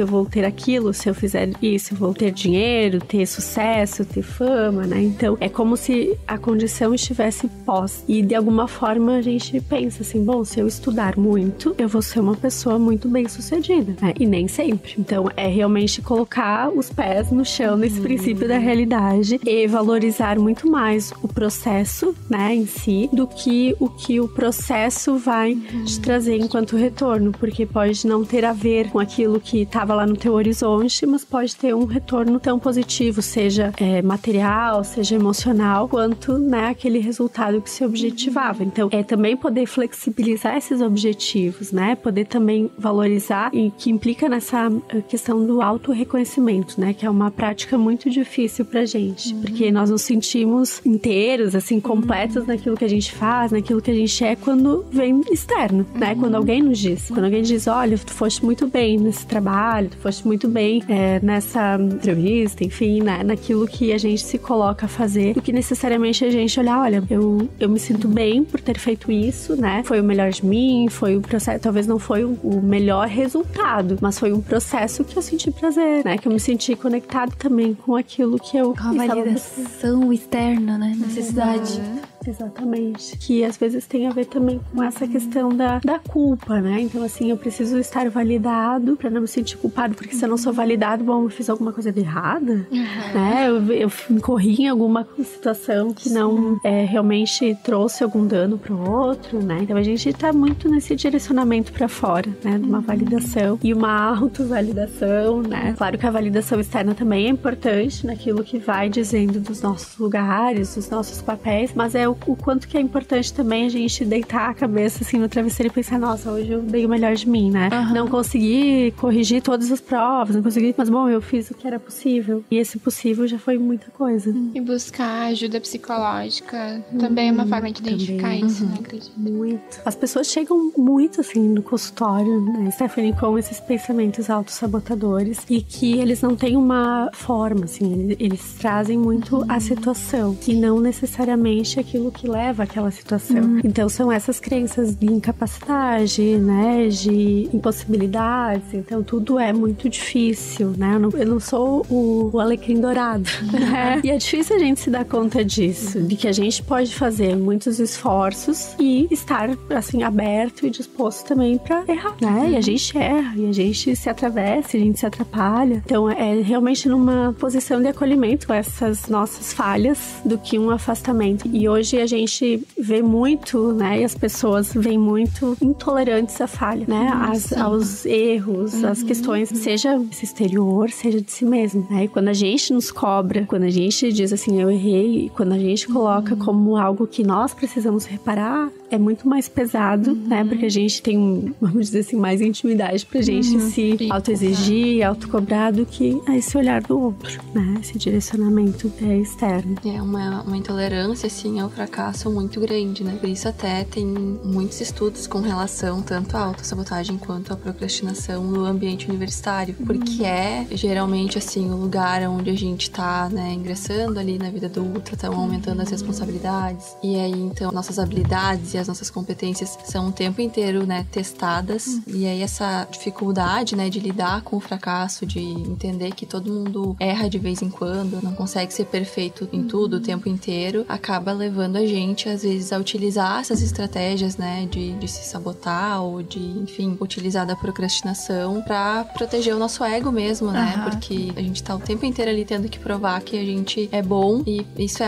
eu vou ter aquilo, se eu fizer isso, eu vou ter dinheiro, ter sucesso, ter fama, né, então é como se a condição estivesse pós. E de alguma forma a gente pensa assim, bom, se eu estudar muito, eu vou ser uma pessoa muito bem sucedida, né? E nem sempre. Então é realmente colocar os pés no chão nesse princípio da realidade e valorizar muito mais o processo, né, em si, do que o processo vai te trazer enquanto retorno, porque pode não ter a ver com aquilo que estava lá no teu horizonte, mas pode ter um retorno tão positivo, seja material, seja emocional, quanto, né, aquele resultado que se objetivava. Então, é também poder flexibilizar esses objetivos, né, poder também valorizar, e que implica nessa questão do auto-reconhecimento, né, que é uma prática muito difícil pra gente, porque nós nos sentimos inteiros, assim, completos naquilo que a gente faz, naquilo que a gente é, quando vem externo, né, quando alguém nos diz, quando alguém diz, olha, tu foste muito bem nesse trabalho, tu foste muito bem nessa entrevista, enfim, né, naquilo que a gente se coloca a fazer, do que necessariamente a gente olhar, olha, eu me sinto bem por ter feito isso, né, foi o melhor de mim, foi o processo, talvez não foi o melhor resultado, mas foi um processo que eu senti prazer, né, que eu me senti conectado também com aquilo que eu com a validação externa, né, necessidade. Exatamente. Que às vezes tem a ver também com essa questão da culpa, né? Então, assim, eu preciso estar validado pra não me sentir culpado, porque se eu não sou validado, bom, eu fiz alguma coisa de errada, né? Eu corri em alguma situação que não realmente trouxe algum dano pro outro, né? Então, a gente tá muito nesse direcionamento pra fora, né? De uma validação e uma autovalidação, né? Claro que a validação externa também é importante naquilo que vai dizendo dos nossos lugares, dos nossos papéis, mas é o quanto que é importante também a gente deitar a cabeça assim no travesseiro e pensar, nossa, hoje eu dei o melhor de mim, né? Não consegui corrigir todas as provas, não consegui, mas bom, eu fiz o que era possível. E esse possível já foi muita coisa. E buscar ajuda psicológica também é uma forma de identificar isso, né, acredito? Muito. As pessoas chegam muito assim no consultório, né, Stephanie, com esses pensamentos autossabotadores e que eles não têm uma forma, assim, eles trazem muito a situação e não necessariamente aquilo que leva àquela situação. Então são essas crenças de incapacidade, né, de impossibilidades, então tudo é muito difícil, né, eu não sou o alecrim dourado, né? E é difícil a gente se dar conta disso, de que a gente pode fazer muitos esforços e estar, assim, aberto e disposto também pra errar, né? E a gente erra, e a gente se atravessa, a gente se atrapalha. Então é realmente numa posição de acolhimento essas nossas falhas do que um afastamento. E hoje a gente vê muito, né? E as pessoas veem muito intolerantes à falha, né? Aos erros, às questões, seja desse exterior, seja de si mesmo, né? E quando a gente nos cobra, quando a gente diz assim, eu errei, e quando a gente coloca como algo que nós precisamos reparar, é muito mais pesado, né? Porque a gente tem, vamos dizer assim, mais intimidade pra gente se autoexigir, autocobrar do que esse olhar do outro, né? Esse direcionamento externo. É uma intolerância, assim, ao fracasso muito grande, né? Por isso até tem muitos estudos com relação tanto à autossabotagem quanto à procrastinação no ambiente universitário, porque é geralmente, assim, o lugar onde a gente tá, né, ingressando ali na vida adulta, estão aumentando as responsabilidades, e aí, então, nossas habilidades e as nossas competências são o tempo inteiro, né, testadas, e aí essa dificuldade, né, de lidar com o fracasso, de entender que todo mundo erra de vez em quando, não consegue ser perfeito em tudo o tempo inteiro, acaba levando a gente, às vezes, a utilizar essas estratégias, né, de se sabotar ou de, enfim, utilizar da procrastinação pra proteger o nosso ego mesmo, né, porque a gente tá o tempo inteiro ali tendo que provar que a gente é bom, e isso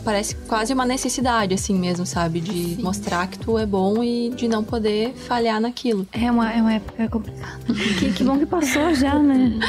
parece quase uma necessidade, assim mesmo, sabe, de mostrar que tu é bom e de não poder falhar naquilo. É uma época complicada. Que bom que passou já, né?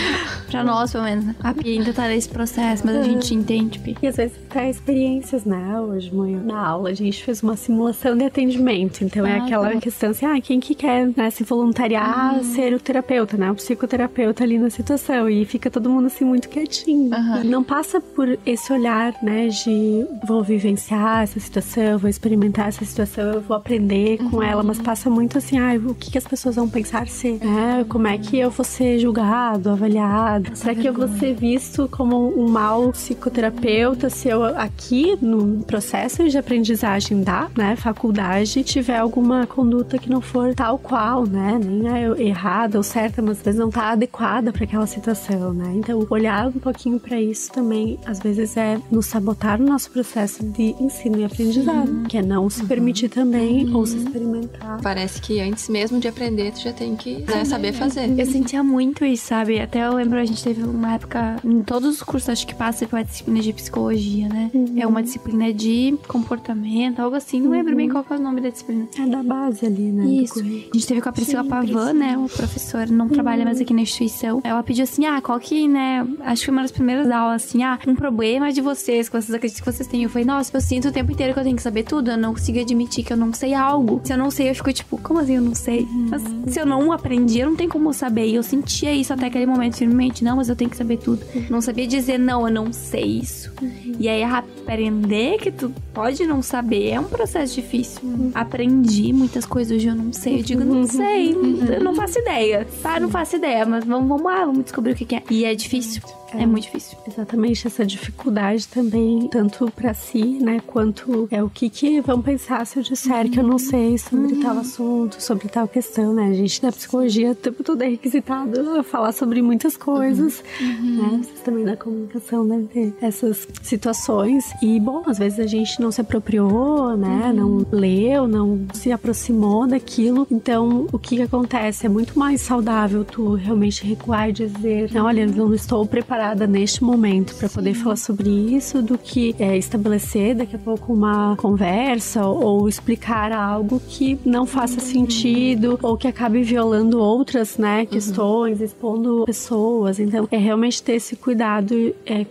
Pra nós, pelo menos. A Pia ainda tá nesse processo, mas a gente entende, Pia. E às vezes até experiências, né? Hoje, manhã, na aula, a gente fez uma simulação de atendimento. Então é aquela questão assim, quem que quer, né, se voluntariar ser o terapeuta, né? O psicoterapeuta ali na situação. E fica todo mundo assim muito quietinho. Não passa por esse olhar, né, de vou vivenciar essa situação, vou experimentar essa situação, eu vou aprender com ela, mas passa muito assim, o que as pessoas vão pensar ser, né? Como é que eu vou ser julgado, avaliado? Será que eu vou ser visto como um mau psicoterapeuta se eu aqui no processo de aprendizagem da, né, faculdade tiver alguma conduta que não for tal qual, né? Nem é errada ou certa, mas às vezes não tá adequada para aquela situação, né? Então, olhar um pouquinho para isso também, às vezes é nos sabotar no nosso processo de ensino e aprendizado, que é não se permitir também ou se experimentar. Parece que antes mesmo de aprender, tu já tem que, né, saber fazer. Eu sentia muito isso, sabe? Até eu lembro, a gente teve uma época, em todos os cursos, acho que passa por uma disciplina de psicologia, né? É uma disciplina de comportamento, algo assim. Não lembro bem qual é o nome da disciplina. É da base ali, né? Isso. A gente teve com a Priscila Pavan, né? O professor não trabalha mais aqui na instituição. Ela pediu assim, qual que, né? Acho que foi uma das primeiras aulas, assim, um problema de vocês, que vocês acreditam que vocês têm. Eu falei, nossa, eu sinto o tempo inteiro que eu tenho que saber tudo. Eu não consigo admitir que eu não sei algo. Se eu não sei, eu fico tipo, como assim eu não sei? Mas se eu não aprendi, eu não tenho como saber. E eu sentia isso até aquele momento, firmemente. Não, mas eu tenho que saber tudo. Não sabia dizer, não, eu não sei isso. E aí, aprender que tu pode não saber é um processo difícil. Aprendi muitas coisas, hoje eu não sei. Eu digo, não sei, eu não faço ideia. Não faço ideia, mas vamos lá, vamos descobrir o que é. E é difícil. É muito difícil. Exatamente, essa dificuldade também, tanto pra si, né, quanto o que vão pensar se eu disser que eu não sei sobre tal assunto, sobre tal questão, né? A gente na psicologia o tempo todo é requisitado a falar sobre muitas coisas, né? Vocês também na comunicação devem ter essas situações. E, bom, às vezes a gente não se apropriou, né? Não leu, não se aproximou daquilo. Então, o que acontece? É muito mais saudável tu realmente recuar e dizer, olha, eu não estou preparada neste momento para poder falar sobre isso, do que estabelecer daqui a pouco uma conversa ou explicar algo que não faça sentido ou que acabe violando outras, né, questões, expondo pessoas. Então, é realmente ter esse cuidado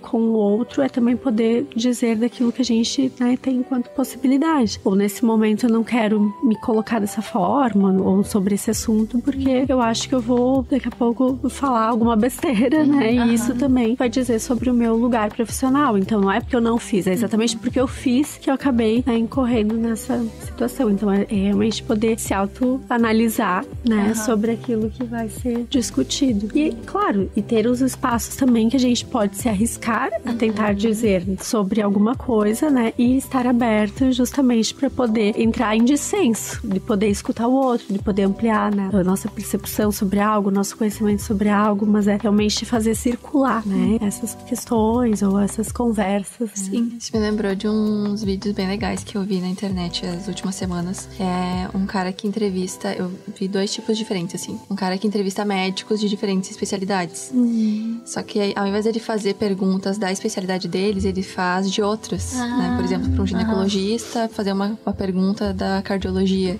com o outro, é também poder dizer daquilo que a gente, né, tem enquanto possibilidade. Ou nesse momento eu não quero me colocar dessa forma ou sobre esse assunto, porque eu acho que eu vou daqui a pouco falar alguma besteira, né? E isso também vai dizer sobre o meu lugar profissional. Então não é porque eu não fiz, é exatamente porque eu fiz que eu acabei, né, incorrendo nessa situação. Então é realmente poder se autoanalisar, né, sobre aquilo que vai ser discutido. E, claro, e ter os espaços também que a gente pode se arriscar a tentar dizer sobre alguma coisa, né? E estar aberto justamente para poder entrar em dissenso, de poder escutar o outro, de poder ampliar, né, a nossa percepção sobre algo, nosso conhecimento sobre algo, mas é realmente fazer circular, né, essas questões ou essas conversas. Sim, isso me lembrou de uns vídeos bem legais que eu vi na internet as últimas semanas. É um cara que entrevista, eu vi 2 tipos diferentes, assim. Um cara que entrevista médicos de diferentes especialidades. Só que ao invés de ele fazer perguntas da especialidade deles, ele faz de outras, né? Por exemplo, para um ginecologista, fazer uma pergunta da cardiologia.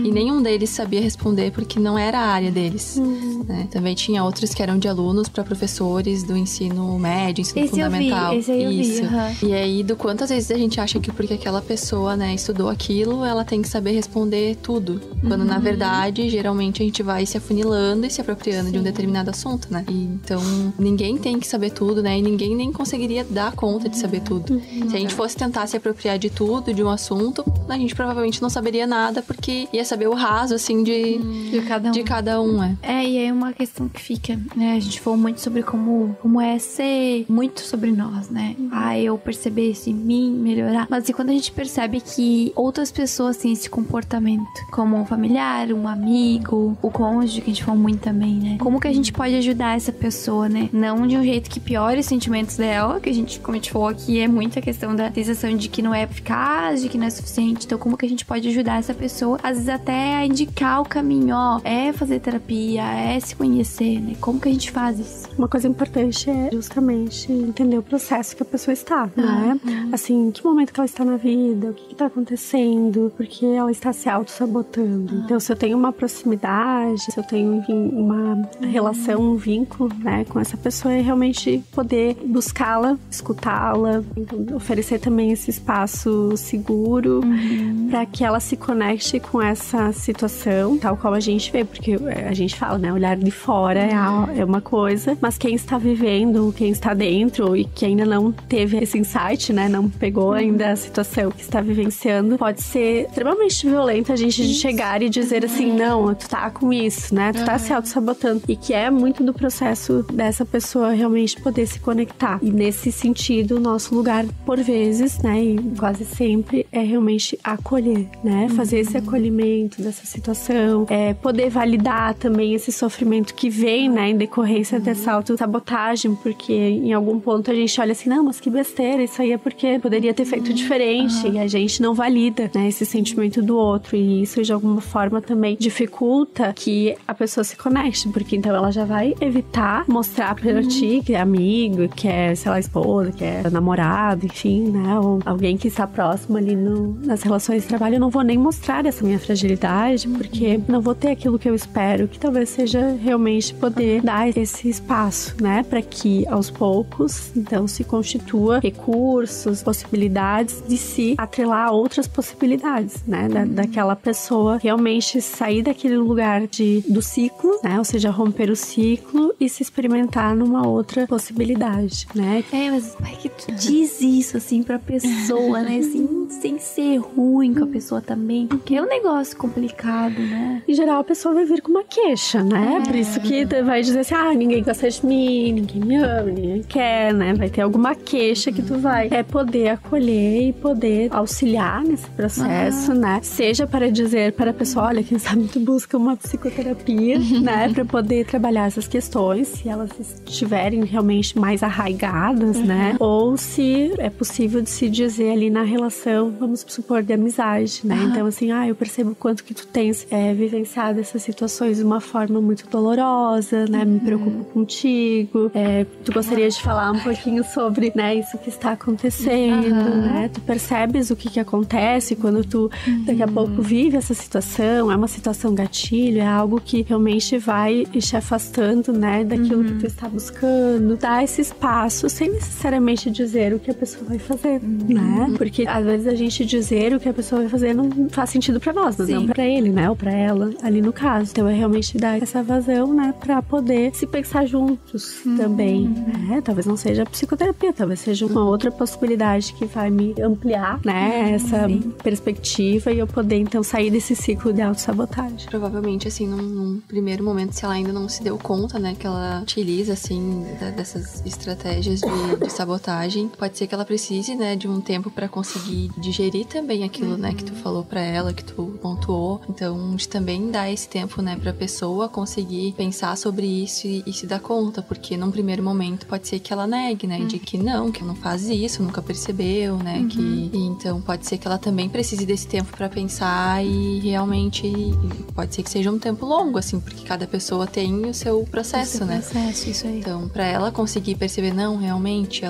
E nenhum deles sabia responder porque não era a área deles. Né? Também tinha outros que eram de alunos para professores do ensino médio, ensino fundamental. Esse aí eu vi. E aí, do quantas vezes a gente acha que porque aquela pessoa, né, estudou aquilo, ela tem que saber responder tudo. Quando, na verdade, geralmente a gente vai se afunilando e se apropriando de um determinado assunto, né? E, então, ninguém tem que saber tudo, né? E ninguém nem conseguiria dar conta de saber tudo. Se a gente fosse tentar se apropriar de tudo, de um assunto, a gente provavelmente não saberia nada, porque ia saber o raso, assim, de cada um. E aí uma questão que fica, né? A gente falou muito sobre como é ser muito sobre nós, né? Eu perceber isso em mim, melhorar. Mas e quando a gente percebe que outras pessoas têm esse comportamento, como um familiar, um amigo, o cônjuge, que a gente falou muito também, né? Como que a gente pode ajudar essa pessoa, né? Não de um jeito que piore os sentimentos dela, que a gente, como a gente falou aqui, é muita questão da sensação de que não é eficaz, de que não é suficiente. Então, como que a gente pode ajudar essa pessoa, às vezes até a indicar o caminho, é fazer terapia, é se conhecer, né? Como que a gente faz isso? Uma coisa importante é justamente entender o processo que a pessoa está, né? Assim, em que momento que ela está na vida, o que está acontecendo, porque ela está se auto-sabotando. Então, se eu tenho uma proximidade, se eu tenho, enfim, uma relação, um vínculo, né, com essa pessoa, é realmente poder buscá-la, escutá-la, então, oferecer também esse espaço seguro para que ela se conecte com essa situação, tal qual a gente vê, porque a gente fala, né, olhar de fora é uma coisa, mas quem está vivendo, quem está dentro e que ainda não teve esse insight, né, não pegou ainda a situação que está vivenciando, pode ser extremamente violento a gente de chegar e dizer assim, não, tu tá com isso, né, tu tá se auto-sabotando, e que é muito do processo dessa pessoa realmente poder se conectar. E nesse sentido, o nosso lugar, por vezes, né, e quase sempre, é realmente acolher, né, fazer esse acolhimento dessa situação, poder validar também esse sofrimento que vem, né, em decorrência dessa autossabotagem, porque em algum ponto a gente olha assim, não, mas que besteira, isso aí é porque poderia ter feito diferente, e a gente não valida, né, esse sentimento do outro, e isso de alguma forma também dificulta que a pessoa se conecte, porque então ela já vai evitar mostrar pra ti que é amigo, que é, sei lá, esposa, que é namorado, enfim, né, ou alguém que está próximo ali nas relações de trabalho. Eu não vou nem mostrar essa minha fragilidade, porque não vou ter aquilo que eu espero, que talvez seja realmente poder dar esse espaço, né, para que aos poucos, então, se constitua recursos, possibilidades de se atrelar a outras possibilidades, né, daquela pessoa realmente sair daquele lugar do ciclo, né, ou seja, romper o ciclo e se experimentar numa outra possibilidade, né. Mas como é que tu diz isso, assim, pra pessoa, né, assim, sem ser ruim com a pessoa também. Porque é um negócio complicado, né? Em geral, a pessoa vai vir com uma queixa, né? Por isso que vai dizer assim, ninguém gosta de mim, ninguém me ama, ninguém quer, né? Vai ter alguma queixa que tu vai poder acolher e poder auxiliar nesse processo, né? Seja para dizer para a pessoa, olha, quem sabe tu busca uma psicoterapia, né? Para poder trabalhar essas questões, se elas estiverem realmente mais arraigadas, né? Ou se é possível de se dizer ali na relação, vamos supor, de amizade, né? Então, assim, eu percebo o quanto que tu tens vivenciado essas situações de uma forma muito dolorosa, né? Me preocupo contigo. Tu gostaria de falar um pouquinho sobre, né, isso que está acontecendo, né? Tu percebes o que acontece quando tu, daqui a pouco, vive essa situação, é uma situação gatilho, é algo que realmente vai te afastando, né, daquilo que tu está buscando. Dá esse espaço sem necessariamente dizer o que a pessoa vai fazer, né? Porque às vezes a gente dizer o que a pessoa vai fazer não faz sentido pra nós, mas não pra ele, né? Ou pra ela, ali no caso. Então é realmente dar essa vazão, né? Pra poder se pensar juntos também, né? Talvez não seja psicoterapia, talvez seja uma outra possibilidade que vai me ampliar, né? Essa perspectiva e eu poder, então, sair desse ciclo de autossabotagem. Provavelmente, assim, num primeiro momento, se ela ainda não se deu conta, né? Que ela utiliza, assim, dessas estratégias de sabotagem, pode ser que ela precise, né? De um tempo pra conseguir digerir também aquilo, né? Que tu falou pra ela, que tu pontuou. Então, de também dar esse tempo, né? Pra pessoa conseguir pensar sobre isso e se dar conta. Porque num primeiro momento pode ser que ela negue, né? De que não faz isso, nunca percebeu, né? Então, pode ser que ela também precise desse tempo pra pensar e realmente pode ser que seja um tempo longo, assim, porque cada pessoa tem o seu processo, né? Isso aí. Então, pra ela conseguir perceber, não, realmente,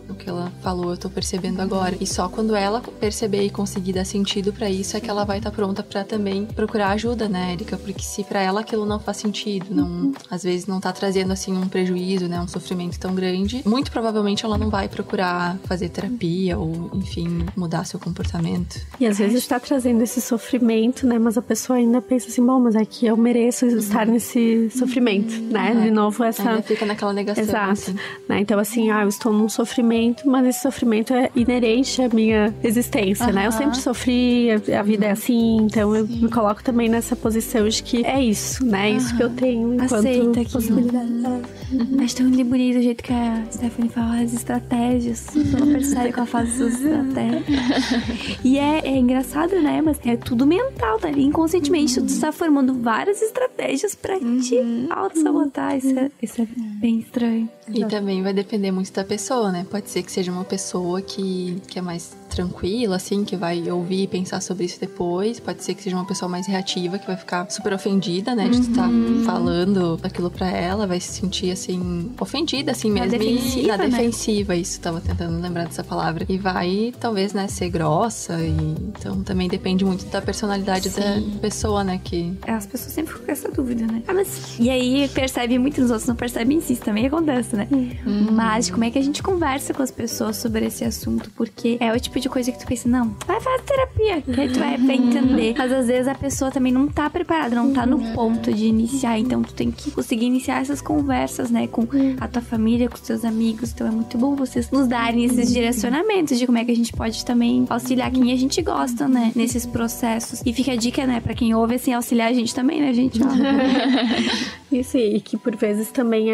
o que ela falou, eu tô percebendo agora. E só quando ela perceber e conseguir dar sentido pra isso é que ela vai estar pronta pra também procurar ajuda, né, Erika? Porque se pra ela aquilo não faz sentido, às vezes não tá trazendo, assim, um prejuízo, né, um sofrimento tão grande, muito provavelmente ela não vai procurar fazer terapia ou, enfim, mudar seu comportamento. E às vezes tá trazendo esse sofrimento, né, mas a pessoa ainda pensa assim, bom, mas aqui eu mereço estar nesse sofrimento, né? De novo, essa... Ainda fica naquela negação. Exato. Assim. Né? Então, assim, eu estou num sofrimento, mas esse sofrimento é inerente à minha existência, né? Eu sempre sofri, a vida é assim, então eu me coloco também nessa posição de que é isso, né? É isso que eu tenho enquanto aceita possibilidade. Acho tão bonito o jeito que a Stephanie fala, as estratégias. Você não percebe que ela faz essas estratégias. E é engraçado, né? Mas é tudo mental, tá ali inconscientemente. Tu tá formando várias estratégias pra te auto-sabotar. Isso é bem estranho. E também vai depender muito da pessoa, né? Pode ser que seja uma pessoa que é mais tranquila, assim, que vai ouvir e pensar sobre isso depois. Pode ser que seja uma pessoa mais reativa, que vai ficar super ofendida, né? De tu estar falando aquilo pra ela, vai se sentir, assim, ofendida, assim mesmo. Na defensiva, isso, tava tentando lembrar dessa palavra. E vai, talvez, né, ser grossa. Então, também depende muito da personalidade da pessoa, né? As pessoas sempre ficam com essa dúvida, né? E aí, percebe muito nos outros, não percebem em si, isso também acontece, né? Mas como é que a gente conversa com as pessoas sobre esse assunto? Porque é o tipo de coisa que tu pensa, não, vai fazer terapia, que aí tu vai entender. Mas às vezes a pessoa também não tá preparada, não tá no ponto de iniciar. Então tu tem que conseguir iniciar essas conversas, né? Com a tua família, com os teus amigos. Então é muito bom vocês nos darem esses direcionamentos de como é que a gente pode também auxiliar quem a gente gosta, né? Nesses processos. E fica a dica, né? Pra quem ouve, assim, auxiliar a gente também, né, gente? Isso, e que por vezes também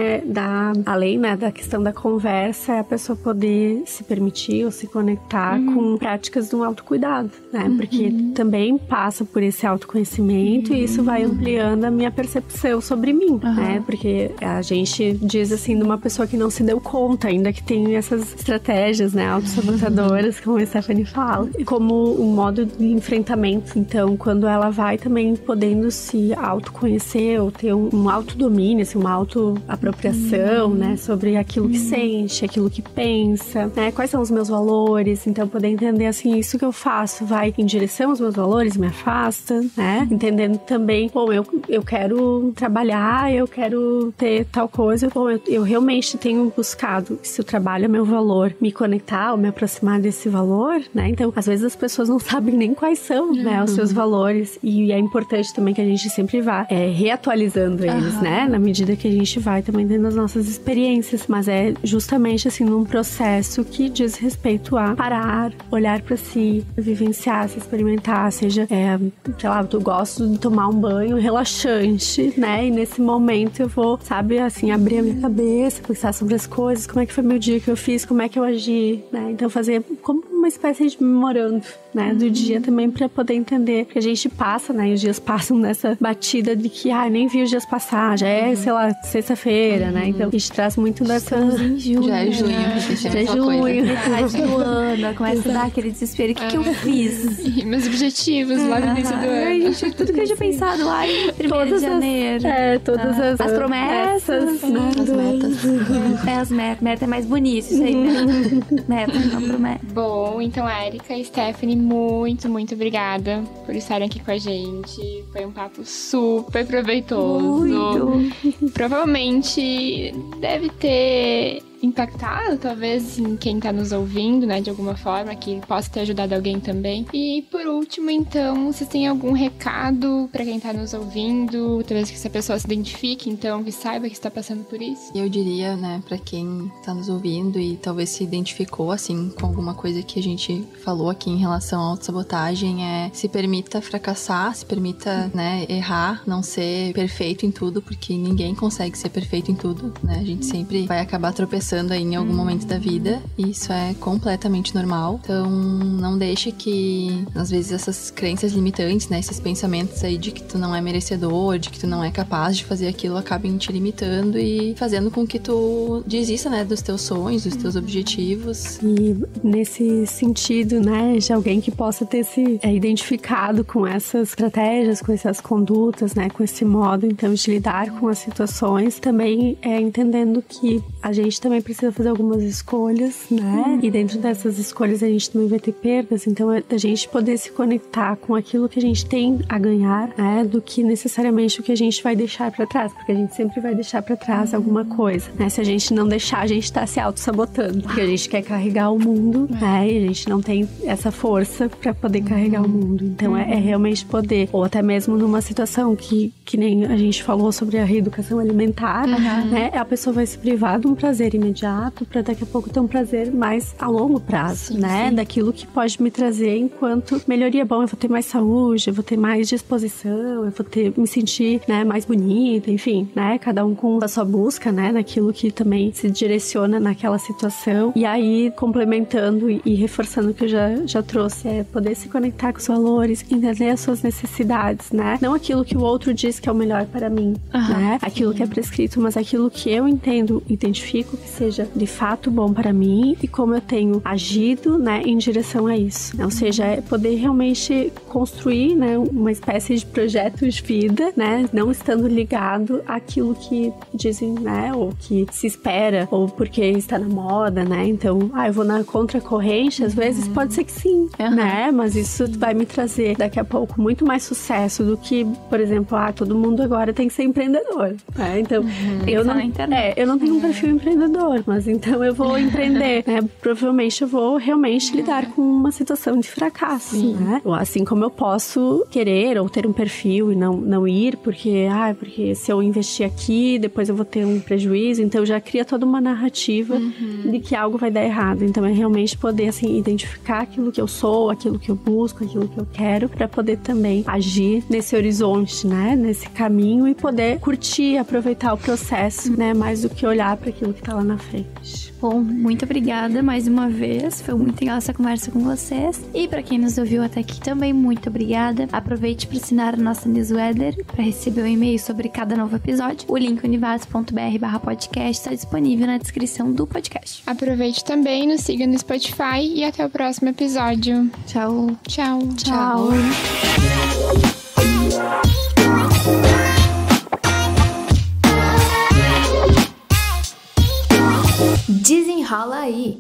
além, né, da questão da conversa, é a pessoa poder se permitir ou se conectar com práticas de um autocuidado, né? Porque também passa por esse autoconhecimento e isso vai ampliando a minha percepção sobre mim, né? Porque a gente diz, assim, de uma pessoa que não se deu conta ainda que tem essas estratégias, né, autossabotadoras, como a Stephanie fala, como um modo de enfrentamento. Então, quando ela vai também podendo se autoconhecer ou ter um autodomínio, assim, uma autoapropriação, né, sobre aquilo que sente, aquilo que pensa, né, quais são os meus valores, então poder entender, assim, isso que eu faço vai em direção aos meus valores, me afasta, né, entendendo também, bom, eu quero trabalhar, eu quero ter tal coisa, bom, eu realmente tenho buscado, se o trabalho é meu valor, me conectar ou me aproximar desse valor, né, então às vezes as pessoas não sabem nem quais são, né, os seus valores, e é importante também que a gente sempre vá reatualizando eles, né? Na medida que a gente vai também tendo as nossas experiências. Mas é justamente, assim, num processo que diz respeito a parar, olhar pra si, vivenciar, se experimentar. Seja, sei lá, eu gosto de tomar um banho relaxante, né? E nesse momento eu vou, sabe, assim, abrir a minha cabeça, pensar sobre as coisas, como é que foi meu dia que eu fiz, como é que eu agi, né? Então fazer como uma espécie de memorando, né, do dia também, pra poder entender que a gente passa, né, e os dias passam nessa batida de que, nem vi os dias passar, já é, sei lá, sexta-feira, né, então a gente traz muito dessa... Em junho, já é junho, já é junho. Metade do ano, começa a dar aquele desespero, o que eu fiz? E meus objetivos lá no início do ano. Gente, tudo que eu tinha pensado lá em 1º de janeiro. Todas as promessas, né, As metas. As metas. Meta é mais bonito, isso aí, né? Meta, não promessa. Bom, então, Erika e Stephanie, muito, muito obrigada por estarem aqui com a gente. Foi um papo super proveitoso. Muito. Provavelmente deve ter impactado, talvez, em quem tá nos ouvindo, né, de alguma forma, que possa ter ajudado alguém também. E por último, então, vocês têm algum recado pra quem tá nos ouvindo? Talvez que essa pessoa se identifique, então, que saiba que está passando por isso? Eu diria, né, pra quem tá nos ouvindo e talvez se identificou, assim, com alguma coisa que a gente falou aqui em relação à autossabotagem, se permita fracassar, se permita, né, errar, não ser perfeito em tudo, porque ninguém consegue ser perfeito em tudo, né? A gente sempre vai acabar tropeçando aí em algum momento da vida, e isso é completamente normal. Então, não deixe que, às vezes, essas crenças limitantes, né, esses pensamentos aí de que tu não é merecedor, de que tu não é capaz de fazer aquilo, acabem te limitando e fazendo com que tu desista, né, dos teus sonhos, dos teus objetivos. E nesse sentido, né, de alguém que possa ter se identificado com essas estratégias, com essas condutas, né, com esse modo, então, de lidar com as situações, também entendendo que a gente também precisa fazer algumas escolhas, né? E dentro dessas escolhas a gente também vai ter perdas, então é da gente poder se conectar com aquilo que a gente tem a ganhar, né? Do que necessariamente o que a gente vai deixar pra trás, porque a gente sempre vai deixar pra trás alguma coisa, né? Se a gente não deixar, a gente tá se auto-sabotando, porque a gente quer carregar o mundo, né? E a gente não tem essa força pra poder carregar o mundo. Então é realmente poder, ou até mesmo numa situação que nem a gente falou sobre a reeducação alimentar, né? A pessoa vai se privar de um prazer imediato pra daqui a pouco ter um prazer mais a longo prazo, né? Daquilo que pode me trazer enquanto melhoria. Bom, eu vou ter mais saúde, eu vou ter mais disposição, eu vou me sentir, né, mais bonita, enfim, né? Cada um com a sua busca, né? Daquilo que também se direciona naquela situação. E aí, complementando e reforçando o que eu já trouxe, poder se conectar com os valores, entender as suas necessidades, né? Não aquilo que o outro diz que é o melhor para mim, né? Aquilo que é prescrito, mas aquilo que eu entendo, identifico que seja de fato bom para mim e como eu tenho agido, né, em direção a isso. Ou seja, poder realmente construir, né, uma espécie de projeto de vida, né, não estando ligado àquilo que dizem, né, ou que se espera, ou porque está na moda, né? Então, eu vou na contracorrente, às vezes pode ser que sim, né? Mas isso vai me trazer daqui a pouco muito mais sucesso do que, por exemplo, todo mundo agora tem que ser empreendedor, né? Então, eu não tenho um perfil empreendedor, mas então eu vou empreender, né? Provavelmente eu vou realmente lidar com uma situação de fracasso, né? Assim como eu posso querer ou ter um perfil e não ir porque se eu investir aqui, depois eu vou ter um prejuízo, então já cria toda uma narrativa de que algo vai dar errado. Então é realmente poder, assim, identificar aquilo que eu sou, aquilo que eu busco, aquilo que eu quero, para poder também agir nesse horizonte, né? Nesse caminho e poder curtir, aproveitar o processo, né? Mais do que olhar para aquilo que tá lá na frente. Bom, muito obrigada mais uma vez. Foi muito legal essa conversa com vocês. E pra quem nos ouviu até aqui também, muito obrigada. Aproveite para assinar a nossa newsletter para receber um e-mail sobre cada novo episódio. O link univates.br/podcast está disponível na descrição do podcast. Aproveite também, nos siga no Spotify e até o próximo episódio. Tchau. Tchau. Tchau. Desenrola aí.